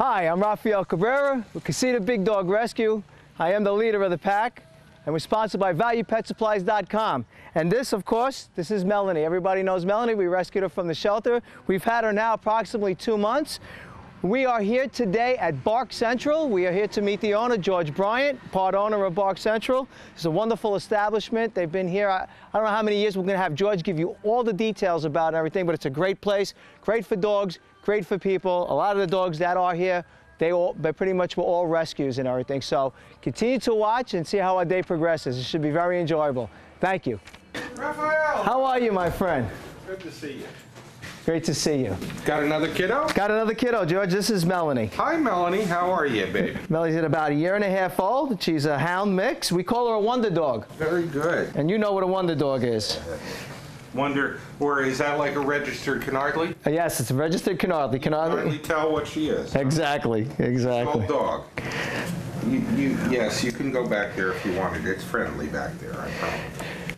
Hi, I'm Rafael Cabrera with Casita Big Dog Rescue. I am the leader of the pack, and we're sponsored by ValuePetSupplies.com. And this, of course, this is Melanie. Everybody knows Melanie. We rescued her from the shelter. We've had her now approximately 2 months. We are here today at Bark Central. We are here to meet the owner, George Bryant, part owner of Bark Central. It's a wonderful establishment. They've been here, I don't know how many years. We're going to have George give you all the details about everything, but it's a great place, great for dogs, great for people. A lot of the dogs that are here, they pretty much were all rescues and everything. So continue to watch and see how our day progresses. It should be very enjoyable. Thank you. Rafael! How are you, my friend? Good to see you. Great to see you. Got another kiddo? Got another kiddo, George. This is Melanie. Hi, Melanie. How are you, baby? Melanie's at about 1.5 years old. She's a hound mix. We call her a wonder dog. Very good. And you know what a wonder dog is. Wonder, or is that like a registered Canardly? Yes, it's a registered Canardly. Canardly tell what she is. Exactly, exactly. Old dog. Yes, you can go back there if you wanted. It's friendly back there, I promise.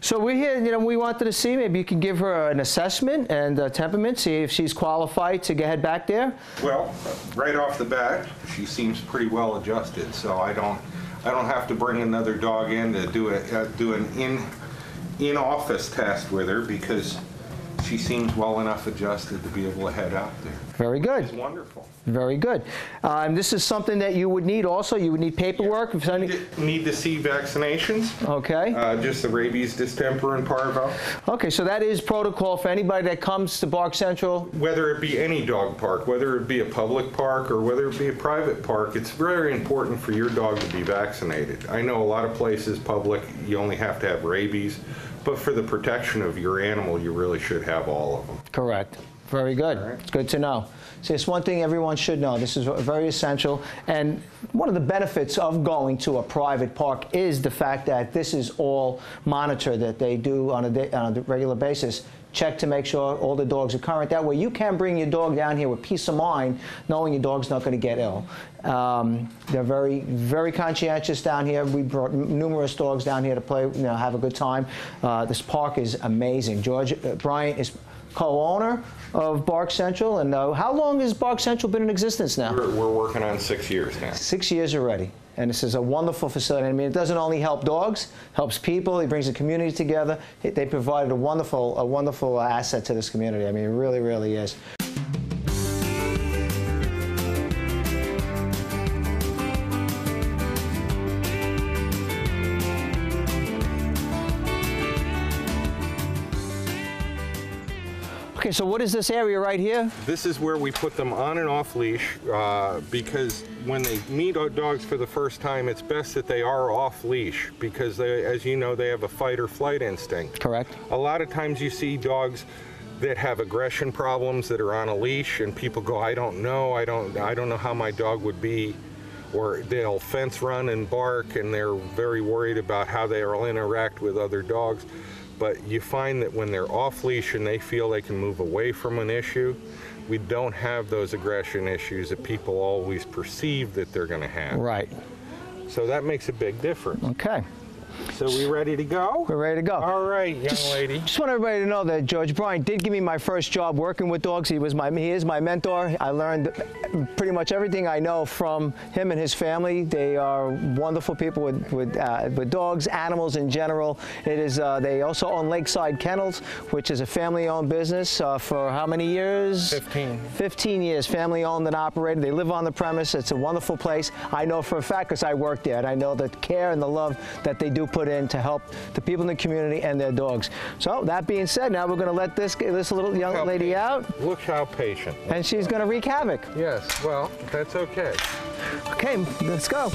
So we're here, we wanted to see, maybe you can give her an assessment and temperament, see if she's qualified to head back there. Well, right off the bat, she seems pretty well adjusted, so I don't have to bring another dog in to do an in-office test with her, because she seems well enough adjusted to be able to head out there. Very good. It's wonderful. Very good. This is something that you would need also. You would need paperwork. Yeah. Need to see vaccinations. Okay. Just the rabies, distemper, and parvo. Okay, so that is protocol for anybody that comes to Bark Central. Whether it be any dog park, whether it be a public park or whether it be a private park, it's very important for your dog to be vaccinated. I know a lot of places, public, you only have to have rabies, but for the protection of your animal, you really should have all of them. Correct. Very good. Right. It's good to know. So it's one thing everyone should know. This is very essential. And one of the benefits of going to a private park is the fact that this is all monitored, that they do on a regular basis. Check to make sure all the dogs are current. That way you can bring your dog down here with peace of mind, knowing your dog's not going to get ill. They're very, very conscientious down here. We brought numerous dogs down here to play, have a good time. This park is amazing. George Bryant is co-owner of Bark Central, and how long has Bark Central been in existence now? We're working on 6 years now. 6 years already, and this is a wonderful facility. I mean, it doesn't only help dogs, helps people. It brings the community together. They provided a wonderful asset to this community. I mean, it really, really is. Okay, so what is this area right here? This is where we put them on and off leash, because when they meet dogs for the first time, it's best that they are off leash, because they, as you know, they have a fight or flight instinct. Correct. A lot of times you see dogs that have aggression problems that are on a leash, and people go, I don't know how my dog would be, or they'll fence run and bark, and they're very worried about how they'll interact with other dogs. But you find that when they're off leash and they feel they can move away from an issue, we don't have those aggression issues that people always perceive that they're going to have. Right. So that makes a big difference. Okay. So we ready to go? We're ready to go. All right, young lady. Just want everybody to know that George Bryant did give me my first job working with dogs. He is my mentor. I learned pretty much everything I know from him and his family. They are wonderful people with dogs, animals in general. It is. They also own Lakeside Kennels, which is a family-owned business for how many years? 15. 15 years, family-owned and operated. They live on the premise. It's a wonderful place. I know for a fact because I work there, and I know the care and the love that they do put in to help the people in the community and their dogs. So that being said, now we're going to let this little young lady out. Look how patient. And she's going to wreak havoc. Yes, well, that's okay. Okay, let's go.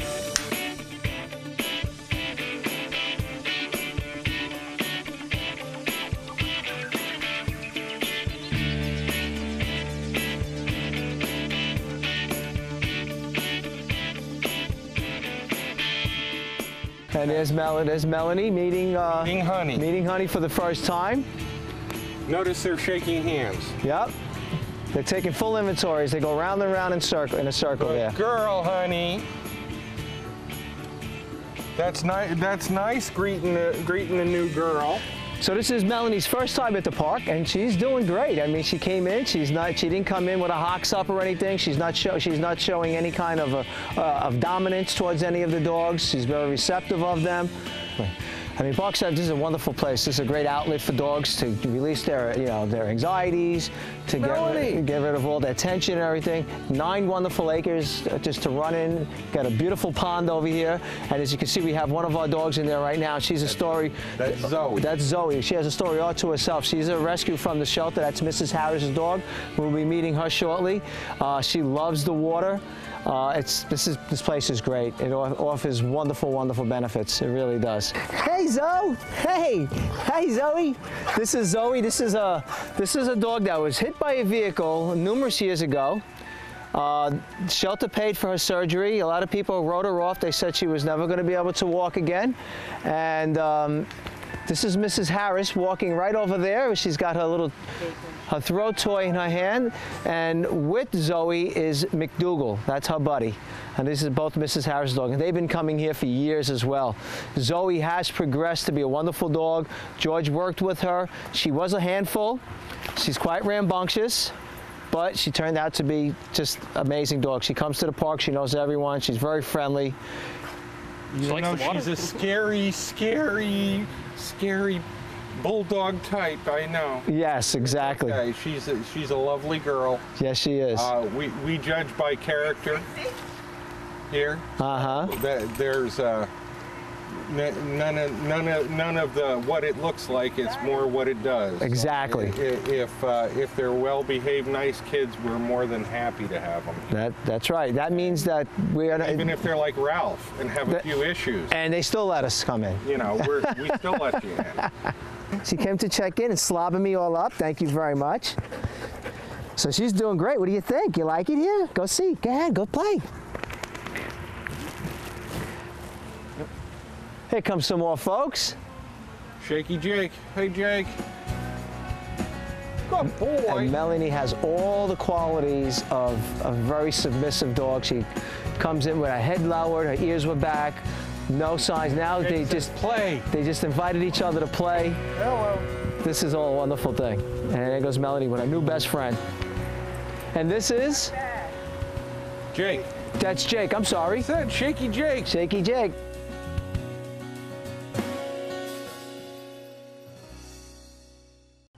And there's Melanie meeting Honey. Meeting Honey for the first time. Notice they're shaking hands. Yep. They're taking full inventories. They go round and round in a circle there. Good girl, Honey. That's nice. That's nice. Greeting a new girl. So this is Melanie's first time at the park, and she's doing great. I mean, she came in. She didn't come in with a hocks up or anything. She's not showing any kind of dominance towards any of the dogs. She's very receptive of them. I mean, Parkside, this is a wonderful place. This is a great outlet for dogs to release their, their anxieties, to get rid of all their tension and everything. 9 wonderful acres just to run in. Got a beautiful pond over here. And as you can see, we have one of our dogs in there right now. She's a story. That's Zoe. That's Zoe. She has a story all to herself. She's a rescue from the shelter. That's Mrs. Harris's dog. We'll be meeting her shortly. She loves the water. This place is great. It offers wonderful, wonderful benefits. It really does. Hey, Zoe. Hey, Zoe. This is Zoe. This is a dog that was hit by a vehicle numerous years ago. Shelter paid for her surgery. A lot of people wrote her off. They said she was never going to be able to walk again. And this is Mrs. Harris walking right over there. She's got her throw toy in her hand, and with Zoe is McDougal. That's her buddy. And this is both Mrs. Harris' dog. And they've been coming here for years as well. Zoe has progressed to be a wonderful dog. George worked with her. She was a handful. She's quite rambunctious, but she turned out to be just an amazing dog. She comes to the park. She knows everyone. She's very friendly. You know, she's a scary bulldog type, I know. Yes, exactly. Okay, she's a lovely girl. Yes, she is. We judge by character here. There's none of the what it looks like. It's more what it does. Exactly. If they're well-behaved, nice kids, we're more than happy to have them. That's right. That means that we are even if they're like Ralph and have a few issues. And they still let us come in. You know, we still let you in. She came to check in and slobbing me all up. Thank you very much. So she's doing great. What do you think? You like it here? Go see. Go ahead. Go play. Here comes some more folks. Shaky Jake. Hey, Jake. Good boy. And Melanie has all the qualities of a very submissive dog. She comes in with her head lowered, her ears were back, no signs. Now they just play. They just invited each other to play. Hello. This is all a wonderful thing. And there goes Melanie with her new best friend. And this is? Jake. That's Jake. I'm sorry. I said Shaky Jake. Shaky Jake.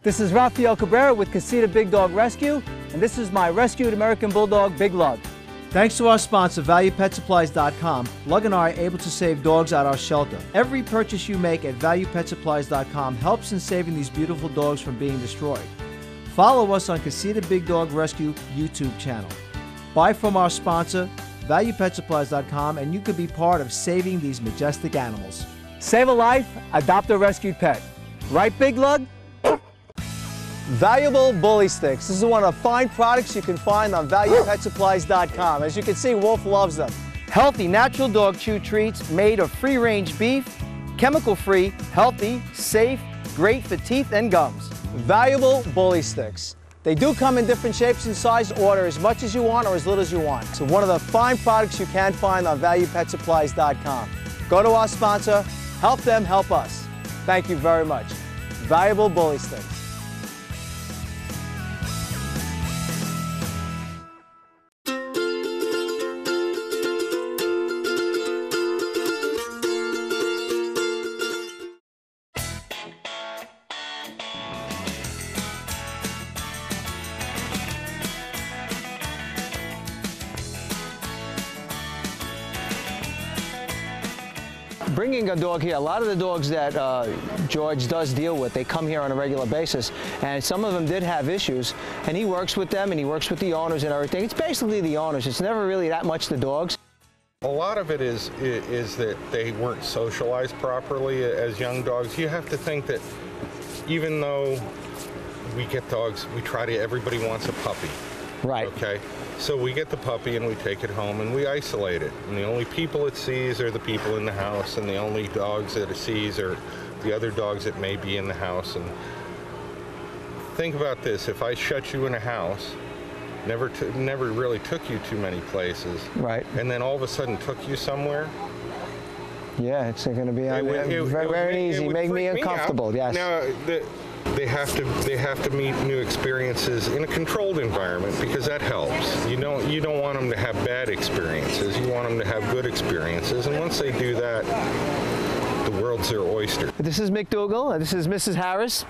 This is Rafael Cabrera with Casita Big Dog Rescue, and this is my rescued American Bulldog, Big Lug. Thanks to our sponsor, ValuePetSupplies.com, Lug and I are able to save dogs at our shelter. Every purchase you make at ValuePetSupplies.com helps in saving these beautiful dogs from being destroyed. Follow us on Casita Big Dog Rescue YouTube channel. Buy from our sponsor, ValuePetSupplies.com, and you could be part of saving these majestic animals. Save a life, adopt a rescued pet. Right, Big Lug? Valuable bully sticks. This is one of the fine products you can find on ValuePetSupplies.com. As you can see, Wolf loves them. Healthy, natural dog chew treats made of free-range beef, chemical-free, healthy, safe, great for teeth and gums. Valuable bully sticks. They do come in different shapes and sizes. Order as much as you want or as little as you want. So one of the fine products you can find on ValuePetSupplies.com. Go to our sponsor, help them help us. Thank you very much. Valuable bully sticks. Bringing a dog here, a lot of the dogs that George does deal with, they come here on a regular basis, and some of them did have issues, and he works with them and he works with the owners and everything. It's basically the owners. It's never really that much the dogs. A lot of it is that they weren't socialized properly as young dogs. You have to think that even though we get dogs, everybody wants a puppy. Right. Okay. So we get the puppy and we take it home and we isolate it. And the only people it sees are the people in the house, and the only dogs that it sees are the other dogs that may be in the house. And think about this: if I shut you in a house, never really took you too many places, right, and then all of a sudden took you somewhere, Yeah, it's going to be It very easy. Make me freak uncomfortable. out. Yes. Now, they have to meet new experiences in a controlled environment because that helps. You don't want them to have bad experiences. You want them to have good experiences, and once they do that, the world's their oyster. This is McDougal, and this is Mrs. Harris.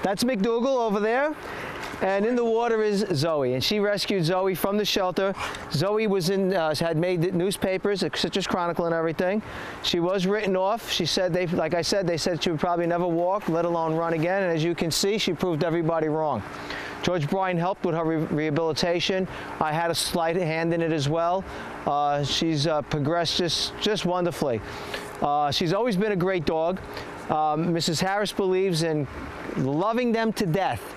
That's McDougal over there. And in the water is Zoe, and she rescued Zoe from the shelter. Zoe was had made the newspapers, the Citrus Chronicle and everything. She was written off. She said, like I said, they said she would probably never walk, let alone run again. And as you can see, she proved everybody wrong. George Bryan helped with her rehabilitation. I had a slight hand in it as well. She's progressed just wonderfully. She's always been a great dog. Mrs. Harris believes in loving them to death.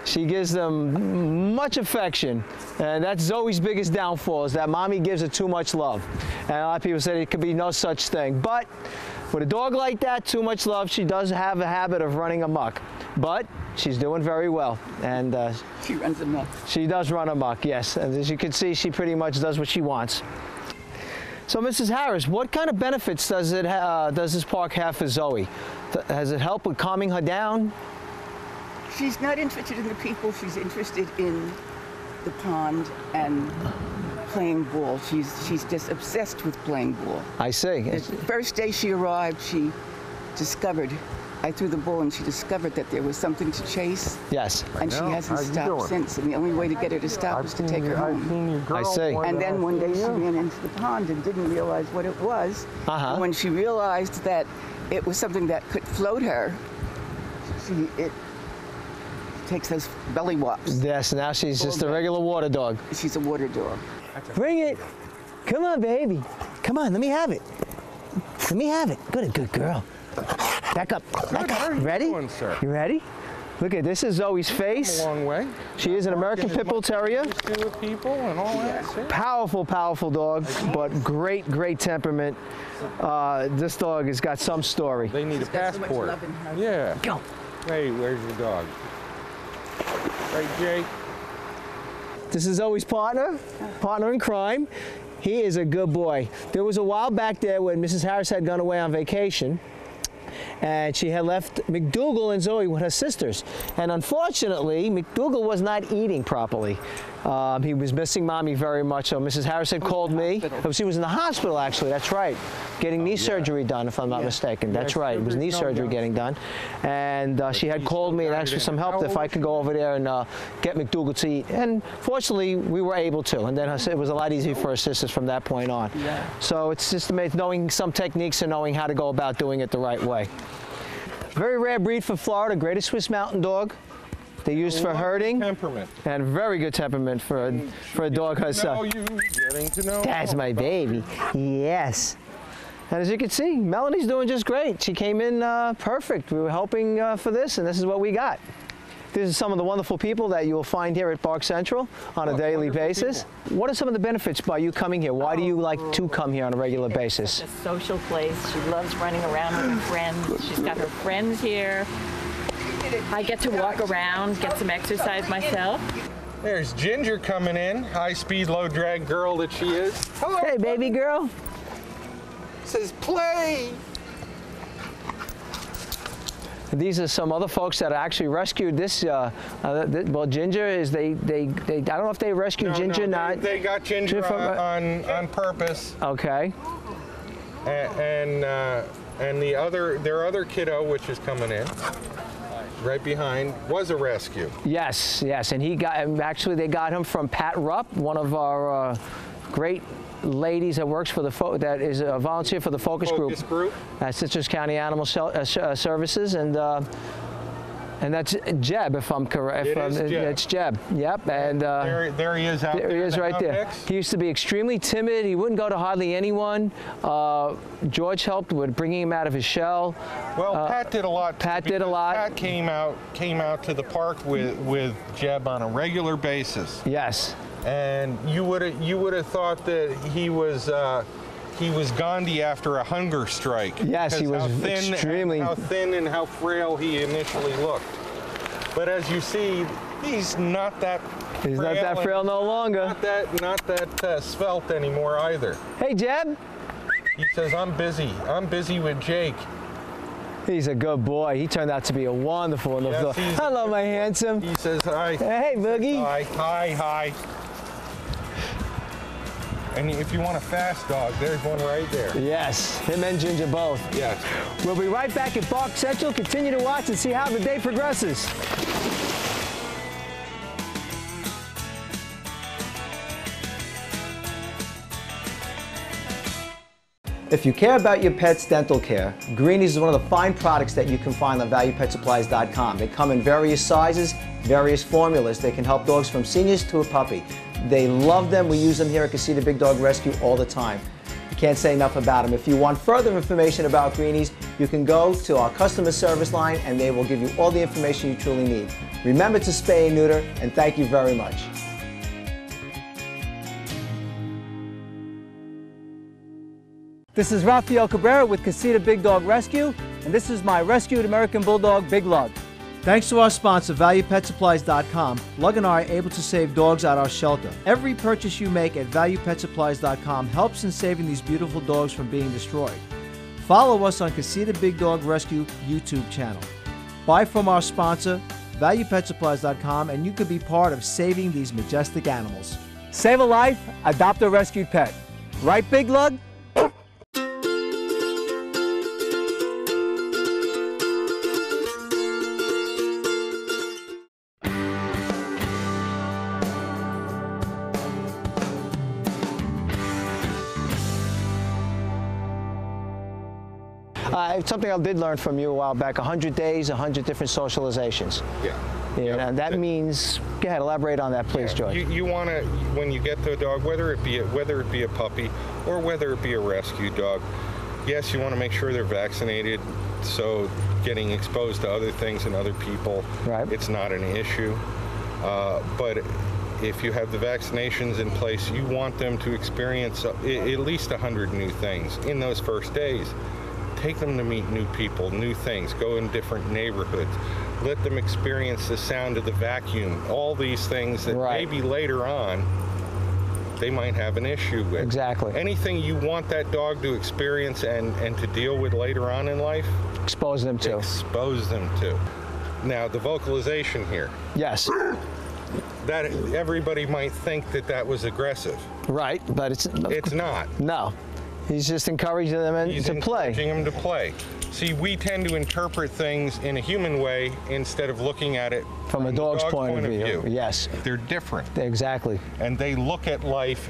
She gives them much affection, and that's Zoe's biggest downfall, is that mommy gives her too much love. And a lot of people say it could be no such thing. But with a dog like that, too much love, she does have a habit of running amok. But she's doing very well. And she runs amok. She does run amok, yes. And as you can see, she pretty much does what she wants. So, Mrs. Harris, what kind of benefits does this park have for Zoe? Has it helped with calming her down? She's not interested in the people. She's interested in the pond and playing ball. She's just obsessed with playing ball. I see. The first day she arrived, she discovered, I threw the ball and she discovered that there was something to chase. Yes. And she hasn't stopped since. And the only way to get her to stop is to take her home. I see. And then one day she ran into the pond and didn't realize what it was. And when she realized that it was something that could float her, it takes those belly whops. Yes, now she's just a regular water dog. She's a water dog. Bring it. Come on, baby. Come on, let me have it. Let me have it. Good girl. Back up. Back up. Ready? You ready? Look at this is Zoe's face. A long way. She is an American Pit Bull Terrier. With people and all that. Powerful dog, but great temperament. This dog has got some story. They need a passport. Yeah. Go. Hey, where's your dog? Right, Jake. This is Zoe's partner in crime. He is a good boy. There was a while back there when Mrs. Harris had gone away on vacation, and she had left McDougal and Zoe with her sisters. And unfortunately, McDougal was not eating properly. He was missing mommy very much, so Mrs. Harris had called me. She was in the hospital, actually, that's right. Getting knee surgery done, if I'm not mistaken. That's right, it was knee surgery getting done. And she had called me and asked for some help if I could go over there and get McDougal to eat. And fortunately, we were able to. And then it was a lot easier for her sisters from that point on. So it's just amazing knowing some techniques and knowing how to go about doing it the right way. Very rare breed for Florida, greatest Swiss Mountain Dog. They use for herding. Temperament. And very good temperament for a dog herself. Getting to know. That's my baby. Yes. And as you can see, Melanie's doing just great. She came in perfect. We were hoping for this, and this is what we got. These are some of the wonderful people that you will find here at Park Central on a daily basis. What are some of the benefits by you coming here? Why do you like to come here on a regular basis? It's a social place. She loves running around with her friends. She's got her friends here. I get to walk around, get some exercise myself. There's Ginger coming in, high-speed, low-drag girl that she is. Hello. Hey, baby girl. Says play. These are some other folks that actually rescued this. Well, Ginger is I don't know if they rescued Ginger. They got Ginger on purpose. Okay. And their other kiddo, which is coming in right behind, was a rescue. Yes, and they got him from Pat Rupp, one of our great ladies that works for that is a volunteer for the Focus Group at Citrus County Animal Services, and that's Jeb, if I'm correct. It's Jeb. Yep. And there he is out there. There he is right there. He used to be extremely timid. He wouldn't go to hardly anyone. George helped with bringing him out of his shell. Well, Pat did a lot. Pat came out to the park with Jeb on a regular basis. Yes. And you would have thought that he was Gandhi after a hunger strike. Yes, he was extremely... How thin and how frail he initially looked. But as you see, he's not that frail. He's not that frail no longer. Not that svelte anymore either. Hey, Jeb. He says, I'm busy. I'm busy with Jake. He's a good boy. He turned out to be a wonderful dog. Hello, my handsome. He says hi. Hey, Boogie. Hi, hi, hi. And if you want a fast dog, there's one right there. Yes, him and Ginger both. Yes. We'll be right back at Bark Central. Continue to watch and see how the day progresses. If you care about your pet's dental care, Greenies is one of the fine products that you can find on valuepetsupplies.com. They come in various sizes, various formulas. They can help dogs from seniors to a puppy. They love them. We use them here at Casita Big Dog Rescue all the time. I can't say enough about them. If you want further information about Greenies, you can go to our customer service line and they will give you all the information you truly need. Remember to spay and neuter, and thank you very much. This is Rafael Cabrera with Casita Big Dog Rescue, and this is my rescued American Bulldog, Big Lug. Thanks to our sponsor, ValuePetSupplies.com, Lug and I are able to save dogs at our shelter. Every purchase you make at ValuePetSupplies.com helps in saving these beautiful dogs from being destroyed. Follow us on Casita Big Dog Rescue YouTube channel. Buy from our sponsor, ValuePetSupplies.com, and you could be part of saving these majestic animals. Save a life, adopt a rescued pet. Right, Big Lug? Something I did learn from you a while back, 100 days, 100 different socializations. Yeah. And that means, go ahead, elaborate on that, please, George. You want to, when you get to a dog, whether it be a puppy or whether it be a rescue dog, yes, you want to make sure they're vaccinated, so getting exposed to other things and other people, right, it's not an issue. But if you have the vaccinations in place, you want them to experience at least 100 new things in those first days. Take them to meet new people, new things, go in different neighborhoods. Let them experience the sound of the vacuum, all these things that maybe later on they might have an issue with. Exactly. Anything you want that dog to experience and to deal with later on in life, expose them to. Expose them to. Now, the vocalization here. Yes. That everybody might think that was aggressive. Right, but it's not. No. He's just encouraging them to play. He's encouraging them to play. See, we tend to interpret things in a human way instead of looking at it from a dog's point of view. Yes. They're different. Exactly. And they look at life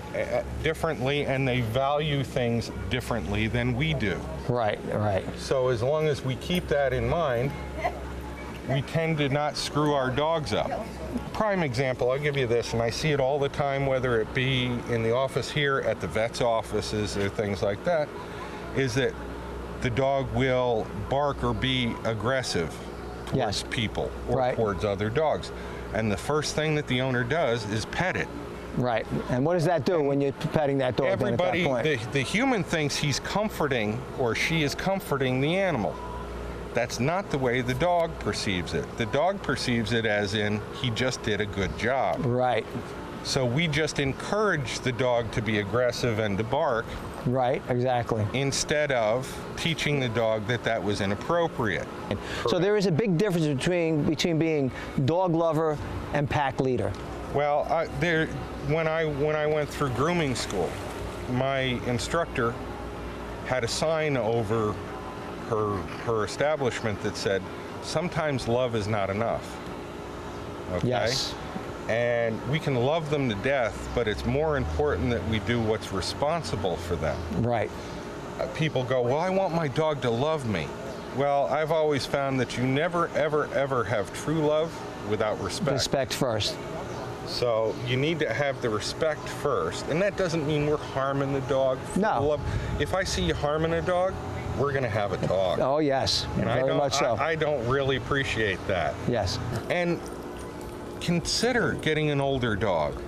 differently, and they value things differently than we do. Right, right. So as long as we keep that in mind, we tend to not screw our dogs up. Prime example, I'll give you this, and I see it all the time, whether it be in the office here, at the vet's offices, or things like that, is that the dog will bark or be aggressive towards people or towards other dogs. And the first thing that the owner does is pet it. Right. And what does that do when you're petting that dog? Everybody, at that point? The human thinks he's comforting, or she is comforting the animal. That's not the way the dog perceives it. The dog perceives it as in, he just did a good job. Right. So we just encourage the dog to be aggressive and to bark. Right, exactly. Instead of teaching the dog that was inappropriate. So there is a big difference between being dog lover and pack leader. Well, when I went through grooming school, my instructor had a sign over her establishment that said, sometimes love is not enough. Okay? Yes. And we can love them to death, but it's more important that we do what's responsible for them. Right. People go, well, I want my dog to love me. Well, I've always found that you never, ever, ever have true love without respect. Respect first. So you need to have the respect first, and that doesn't mean we're harming the dog. No. If I see you harming a dog, we're going to have a talk. Oh, yes. And very much so. I don't really appreciate that. Yes. And consider getting an older dog.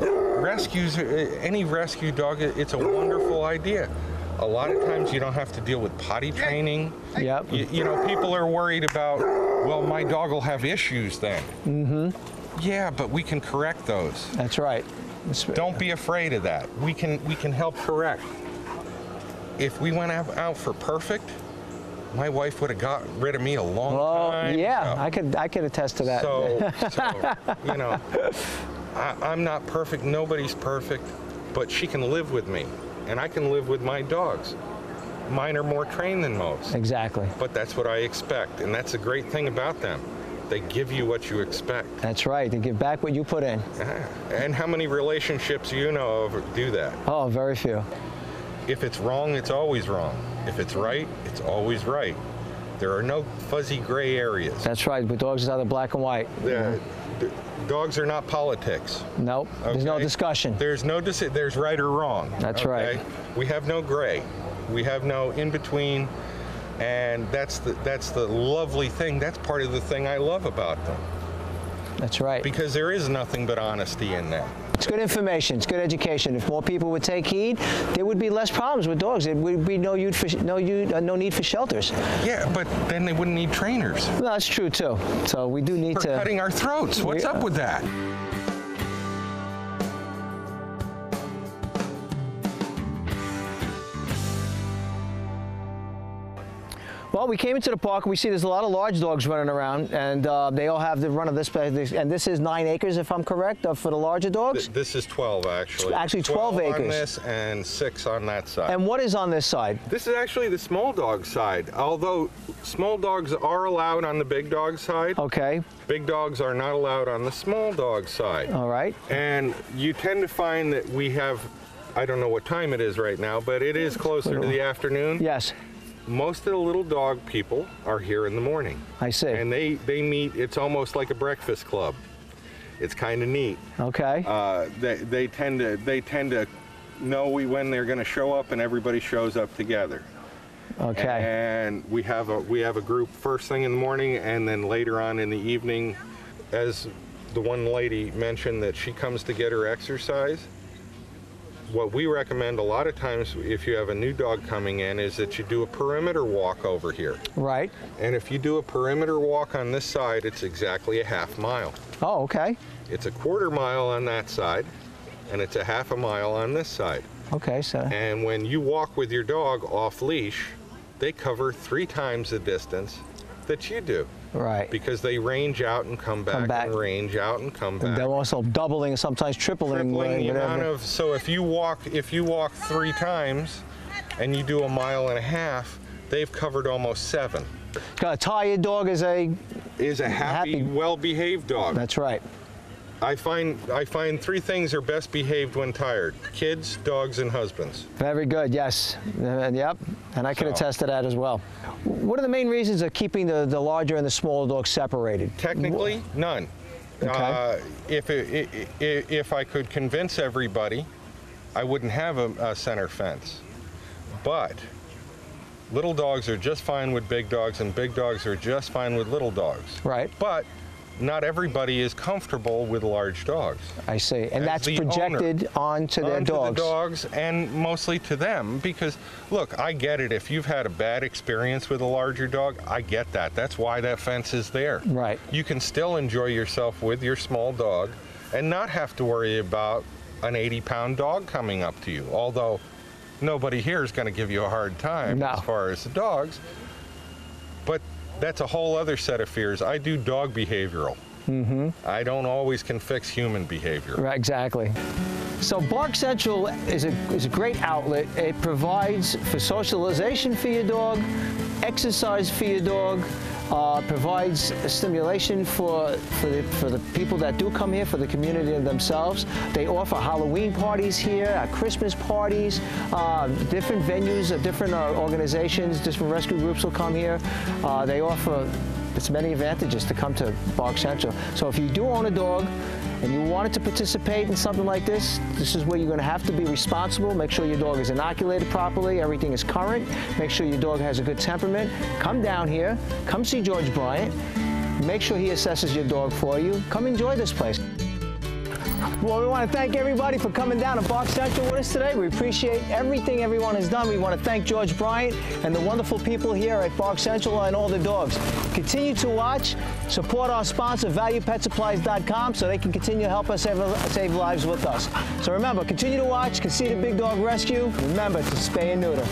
Any rescue dog, it's a wonderful idea. A lot of times you don't have to deal with potty training. Yep. You know, people are worried about, well, my dog will have issues then. Mm-hmm. Yeah, but we can correct those. That's right. Don't be afraid of that. We can help correct. if we went out for perfect, my wife would have got rid of me a long time yeah, ago. I could attest to that. So you know, I'm not perfect. Nobody's perfect, but she can live with me, and I can live with my dogs. Mine are more trained than most. Exactly. But that's what I expect, and that's a great thing about them. They give you what you expect. That's right. They give back what you put in. And how many relationships you know of do that? Oh, very few. If it's wrong, it's always wrong. If it's right, it's always right. There are no fuzzy gray areas. That's right. With dogs, it's either black and white. Dogs are not politics. Nope. Okay? There's no discussion. There's no there's right or wrong. That's right. We have no gray. We have no in between, and that's the lovely thing. That's part of the thing I love about them. That's right. Because there is nothing but honesty in that. It's good information. It's good education. If more people would take heed, there would be less problems with dogs. There would be no need for shelters. Yeah, but then they wouldn't need trainers. Well, that's true too. So we do need to. We're cutting our throats. What's up with that? Well, we came into the park and we see there's a lot of large dogs running around, and they all have the run of this place. And this is 9 acres, if I'm correct, for the larger dogs? This is 12, actually. Actually 12 acres. on this and 6 on that side. And what is on this side? This is actually the small dog side, although small dogs are allowed on the big dog side. Okay. Big dogs are not allowed on the small dog side. All right. And you tend to find that we have, I don't know what time it is right now, but it is closer to the afternoon. Yes. Most of the little dog people are here in the morning. I see. And they meet, it's almost like a breakfast club. It's kind of neat. Okay. They tend to know when they're going to show up, and everybody shows up together. Okay. And we have a group first thing in the morning, and then later on in the evening, as the one lady mentioned that she comes to get her exercise. What we recommend a lot of times if you have a new dog coming in is that you do a perimeter walk over here. Right. And if you do a perimeter walk on this side, it's exactly a half mile. Oh, okay. It's a quarter mile on that side, and it's a half a mile on this side. Okay, so. And when you walk with your dog off leash, they cover 3 times the distance that you do. Right. Because they range out and come back, and range out and come back. And they're also doubling, sometimes tripling the amount of, so if you walk 3 times and you do a mile and a half, they've covered almost 7. A tired dog is a happy, well-behaved dog. That's right. I find 3 things are best behaved when tired: kids, dogs, and husbands. Very good, yes. Yep, and I can attest to that as well. What are the main reasons of keeping the larger and the smaller dogs separated? Technically, none. Okay. If I could convince everybody, I wouldn't have a center fence. But little dogs are just fine with big dogs, and big dogs are just fine with little dogs. Right. But not everybody is comfortable with large dogs. I see. And that's projected onto their dogs. Onto the dogs, and mostly to them, because look, I get it. If you've had a bad experience with a larger dog, I get that. That's why that fence is there. Right. You can still enjoy yourself with your small dog and not have to worry about an 80-pound dog coming up to you, although nobody here is going to give you a hard time as far as the dogs. But that's a whole other set of fears. I do dog behavioral. Mm-hmm. I don't always can fix human behavior. Right, exactly. So Bark Central is a great outlet. It provides for socialization for your dog, exercise for your dog, provides stimulation for the people that do come here, for the community themselves. They offer Halloween parties here, Christmas parties, different venues, different organizations, different rescue groups will come here. They offer many advantages to come to Bark Central. So if you do own a dog and you wanted to participate in something like this is where you're going to have to be responsible. Make sure your dog is inoculated properly, everything is current. Make sure your dog has a good temperament. Come down here, come see George Bryant. Make sure he assesses your dog for you. Come enjoy this place. Well, we want to thank everybody for coming down to Bark Central with us today. We appreciate everything everyone has done. We want to thank George Bryant and the wonderful people here at Bark Central and all the dogs. Continue to watch, support our sponsor, ValuePetSupplies.com, so they can continue to help us save lives with us. So remember, continue to watch, Casita Big Dog Rescue. Remember to spay and neuter.